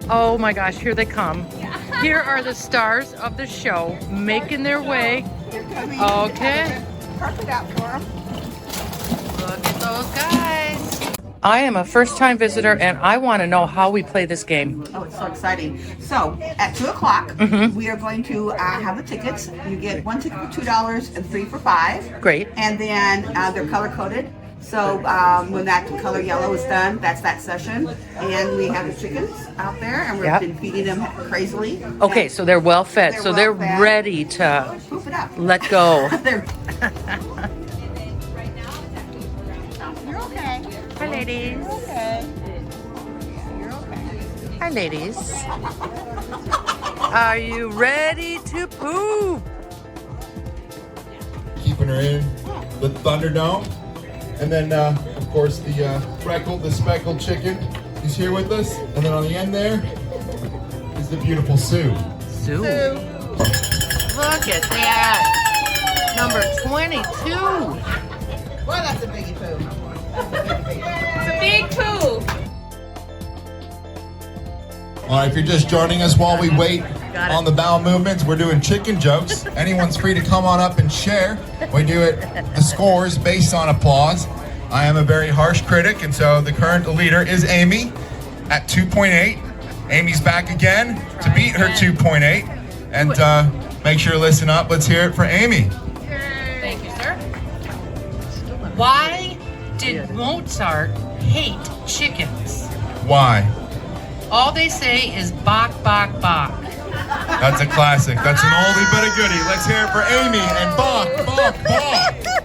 Oh my gosh, here they come. Here are the stars of the show making their way. Okay. Park it out for them. Look at those guys. I am a first-time visitor and I want to know how we play this game. Oh, it's so exciting. So, at 2 o'clock, we are going to have the tickets. You get one ticket for $2 and three for $5. Great. And then they're color-coded. So, when that color yellow is done, that's that session. And we have the chickens out there, and we've Yep. been feeding them crazily. Okay, And so they're well fed, so they're well fed. ready to Poop it up. let go. They're- You're okay. Hi, ladies. Okay. You're okay. Hi, ladies. Are you ready to poop? Keeping her in the Thunderdome. And then, of course, the freckled, the speckled chicken is here with us. And then on the end there is the beautiful Sue. Sue. Look at that. Number 22. Well, that's a biggie poo. It's a big poo. All right, if you're just joining us while we wait Got it. on the bowel movements, we're doing chicken jokes. Anyone's free to come on up and share. We do it, the scores based on applause. I am a very harsh critic, and so the current leader is Amy at 2.8. Amy's back again to beat her 2.8. And make sure to listen up. Let's hear it for Amy. Thank you, sir. Why did Mozart hate chickens? Why? All they say is bok, bok, bok. That's a classic. That's an oldie but a goodie. Let's hear it for Amy and Bach, Bach, Bach.